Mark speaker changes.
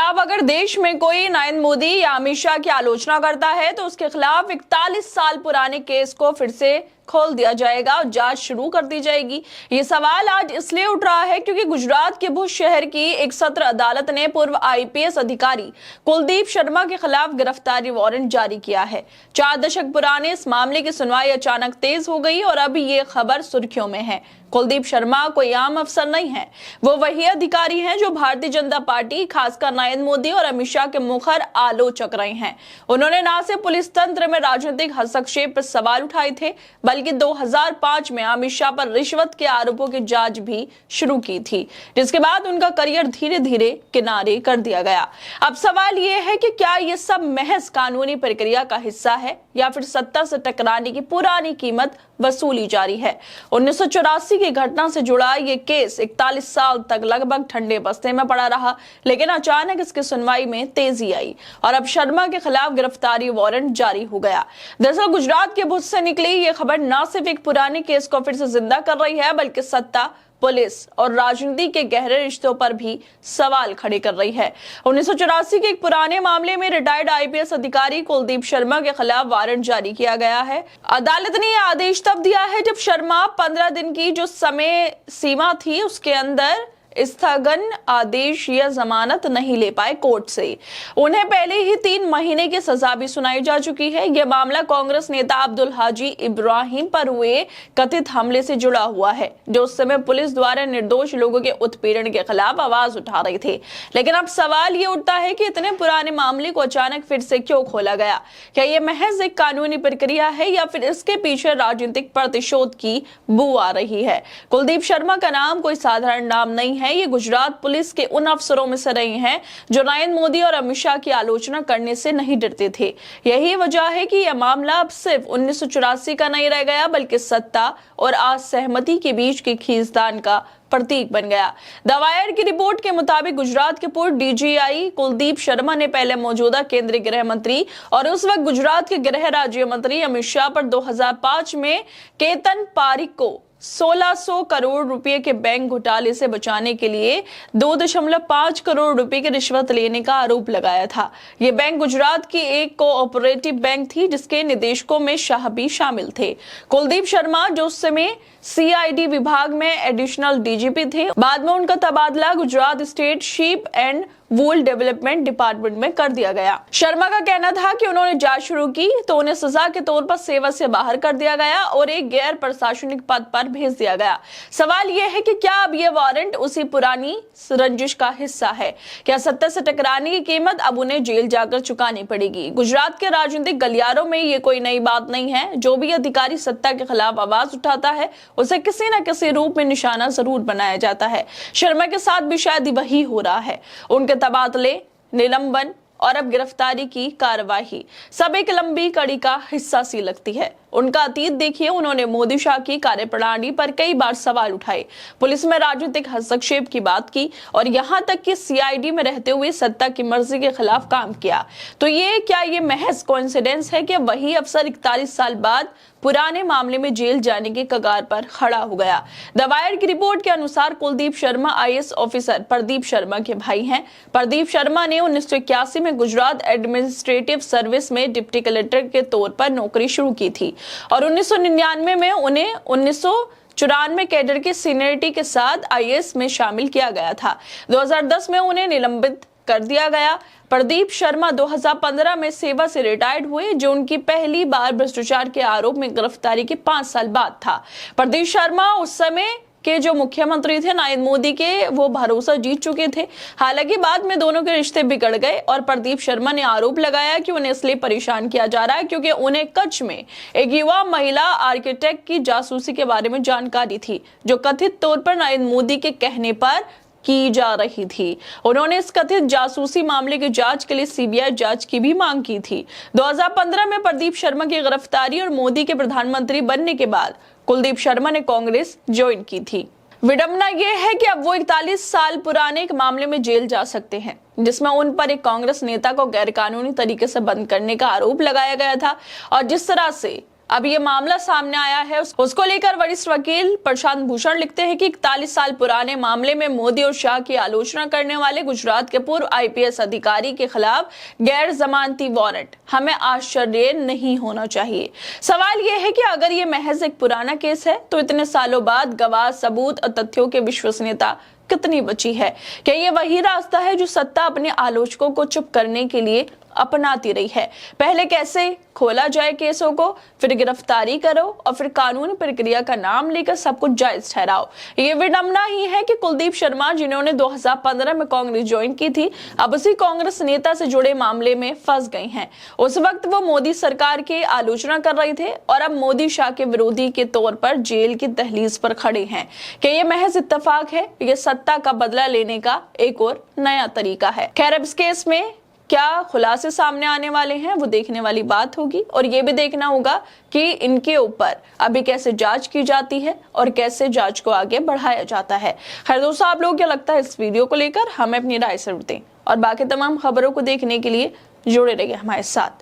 Speaker 1: अब अगर देश में कोई नरेंद्र मोदी या अमित शाह की आलोचना करता है तो उसके खिलाफ 41 साल पुराने केस को फिर से खोल दिया जाएगा और जांच शुरू कर दी जाएगी। ये सवाल आज इसलिए उठ रहा है क्योंकि गुजरात के भुज शहर की एक सत्र अदालत ने पूर्व आईपीएस अधिकारी कुलदीप शर्मा के खिलाफ गिरफ्तारी वारंट जारी किया है। 4 दशक पुराने इस मामले की सुनवाई अचानक तेज हो गई और अभी ये खबर सुर्खियों में है। कुलदीप शर्मा कोई आम अफसर नहीं है, वो वही अधिकारी हैं जो भारतीय जनता पार्टी, खासकर नरेंद्र मोदी और अमित शाह के मुखर आलोचक रहे हैं। उन्होंने न सिर्फ पुलिस तंत्र में राजनीतिक हस्तक्षेप पर सवाल उठाए थे, बल्कि 2005 में अमित शाह पर रिश्वत के आरोपों की जांच भी शुरू की थी, जिसके बाद उनका करियर धीरे धीरे किनारे कर दिया गया। अब सवाल ये है कि क्या ये सब महज कानूनी प्रक्रिया का हिस्सा है या फिर सत्ता से टकराने की पुरानी कीमत वसूली जारी है। 1984 की घटना से जुड़ा ये केस 41 साल तक लगभग ठंडे बस्ते में पड़ा रहा, लेकिन अचानक इसकी सुनवाई में तेजी आई और अब शर्मा के खिलाफ गिरफ्तारी वारंट जारी हो गया। दरअसल गुजरात के भुज से निकली ये खबर न सिर्फ एक पुराने केस को फिर से जिंदा कर रही है, बल्कि सत्ता, पुलिस और राजनीति के गहरे रिश्तों पर भी सवाल खड़े कर रही है। 1984 के एक पुराने मामले में रिटायर्ड आईपीएस अधिकारी कुलदीप शर्मा के खिलाफ वारंट जारी किया गया है। अदालत ने यह आदेश तब दिया है जब शर्मा 15 दिन की जो समय सीमा थी उसके अंदर स्थगन आदेश या जमानत नहीं ले पाए कोर्ट से। उन्हें पहले ही 3 महीने की सजा भी सुनाई जा चुकी है। यह मामला कांग्रेस नेता अब्दुल हाजी इब्राहिम पर हुए कथित हमले से जुड़ा हुआ है, जो उस समय पुलिस द्वारा निर्दोष लोगों के उत्पीड़न के खिलाफ आवाज उठा रही थी। लेकिन अब सवाल ये उठता है कि इतने पुराने मामले को अचानक फिर से क्यों खोला गया? क्या यह महज एक कानूनी प्रक्रिया है या फिर इसके पीछे राजनीतिक प्रतिशोध की बू आ रही है? कुलदीप शर्मा का नाम कोई साधारण नाम नहीं है। ये गुजरात पुलिस के उन अफसरों में से रहे हैं जो नरेंद्र मोदी और अमित शाह की आलोचना करने से नहीं डरते थे। यही वजह है कि यह मामला अब सिर्फ 1984 का नहीं रह गया, बल्कि सत्ता और असहमति के बीच की खींचतान का प्रतीक बन गया। द वायर की रिपोर्ट के मुताबिक गुजरात के पूर्व डीजीआई कुलदीप शर्मा ने पहले मौजूदा केंद्रीय गृह मंत्री और उस वक्त गुजरात के गृह राज्य मंत्री अमित शाह पर 2005 में केतन पारिक को 1600 करोड़ रुपए के बैंक घोटाले से बचाने के लिए 2.5 करोड़ रुपए की रिश्वत लेने का आरोप लगाया था। यह बैंक गुजरात की एक कोऑपरेटिव बैंक थी जिसके निदेशकों में शाह भी शामिल थे। कुलदीप शर्मा जो उस समय सीआईडी विभाग में एडिशनल डीजीपी थे, बाद में उनका तबादला Gujarat state sheep and wool development department में कर दिया गया। शर्मा का कहना था कि उन्होंने जांच शुरू की तो उन्हें सजा के तौर पर सेवा से बाहर कर दिया गया और एक गैर प्रशासनिक पद पर भेज दिया गया। सवाल यह है कि क्या अब यह वारंट उसी पुरानी रंजिश का हिस्सा है? क्या सत्ता से टकराने की कीमत अब उन्हें जेल जाकर चुकानी पड़ेगी? गुजरात के राजनीतिक गलियारों में ये कोई नई बात नहीं है। जो भी अधिकारी सत्ता के खिलाफ आवाज उठाता है उसे किसी न किसी रूप में निशाना जरूर बनाया जाता है। शर्मा के साथ भी शायद वही हो रहा है। उनके तबादले, निलंबन और अब गिरफ्तारी की कार्रवाई सब एक लंबी कड़ी का हिस्सा सी लगती है। उनका अतीत देखिए, उन्होंने मोदी शाह की कार्यप्रणाली पर कई बार सवाल उठाए, पुलिस में राजनीतिक हस्तक्षेप की बात की और यहां तक कि सीआईडी में रहते हुए सत्ता की मर्जी के खिलाफ काम किया। तो ये महज कोइंसिडेंस है कि वही अफसर 41 साल बाद पुराने मामले में जेल जाने के कगार पर खड़ा हो गया? द वायर की रिपोर्ट के अनुसार कुलदीप शर्मा आईएएस ऑफिसर प्रदीप शर्मा के भाई हैं। प्रदीप शर्मा ने 1981 में गुजरात एडमिनिस्ट्रेटिव सर्विस में डिप्टी कलेक्टर के तौर पर नौकरी शुरू की थी और 1999 में उन्हें 1994 कैडर की सीनियरिटी के साथ आईएएस में शामिल किया गया था। 2010 में उन्हें निलंबित कर दिया गया। प्रदीप शर्मा 2015 में सेवा से रिटायर्ड हुए, जो उनकी पहली बार भ्रष्टाचार के आरोप में गिरफ्तारी के 5 साल बाद था। प्रदीप शर्मा उस समय के जो मुख्यमंत्री थे नरेंद्र मोदी के, वो भरोसा जीत चुके थे। हालांकि बाद में दोनों के रिश्ते बिगड़ गए और प्रदीप शर्मा ने आरोप लगाया कि उन्हें इसलिए परेशान किया जा रहा है क्योंकि उन्हें कच्छ में एक युवा महिला आर्किटेक्ट की जासूसी के बारे में जानकारी थी, जो कथित तौर पर नरेंद्र मोदी के कहने पर की जा रही थी। उन्होंने इस कथित जासूसी मामले की जांच के लिए सीबीआई जांच की भी मांग की थी। 2015 में प्रदीप शर्मा की गिरफ्तारी और मोदी के प्रधानमंत्री बनने के बाद कुलदीप शर्मा ने कांग्रेस ज्वाइन की थी। विडंबना यह है कि अब वो 41 साल पुराने एक मामले में जेल जा सकते हैं, जिसमें उन पर एक कांग्रेस नेता को गैरकानूनी तरीके से बंद करने का आरोप लगाया गया था और जिस तरह से अब ये मामला सामने आया है, उसको लेकर वरिष्ठ वकील प्रशांत भूषण लिखते हैं कि 41 साल पुराने मामले में मोदी और शाह की आलोचना करने वाले गुजरात के पूर्व आईपीएस अधिकारी के खिलाफ गैर जमानती वारंट हमें आश्चर्य नहीं होना चाहिए। सवाल यह है कि अगर ये महज एक पुराना केस है तो इतने सालों बाद गवाह, सबूत और तथ्यों की विश्वसनीयता कितनी बची है? क्या ये वही रास्ता है जो सत्ता अपने आलोचकों को चुप करने के लिए अपनाती रही है? पहले कैसे खोला जाए केसों को, फिर गिरफ्तारी करो और फिर कानूनी प्रक्रिया का नाम लेकर सब कुछ जायज ठहराओ। ये विडंबना ही है कि कुलदीप शर्मा, जिन्होंने 2015 में कांग्रेस ज्वाइन की थी, अब उसी कांग्रेस नेता से जुड़े मामले में फंस गए हैं। उस वक्त वो मोदी सरकार की आलोचना कर रहे थे और अब मोदी शाह के विरोधी के तौर पर जेल की दहलीज पर खड़े हैं। क्या ये महज इत्तेफाक है? ये सत्ता का बदला लेने का एक और नया तरीका है। खैर, अब इस केस में क्या खुलासे सामने आने वाले हैं वो देखने वाली बात होगी, और ये भी देखना होगा कि इनके ऊपर अभी कैसे जांच की जाती है और कैसे जांच को आगे बढ़ाया जाता है। खैर दोस्तों, आप लोगों को क्या लगता है इस वीडियो को लेकर? हमें अपनी राय जरूर दें और बाकी तमाम खबरों को देखने के लिए जुड़े रहिए हमारे साथ।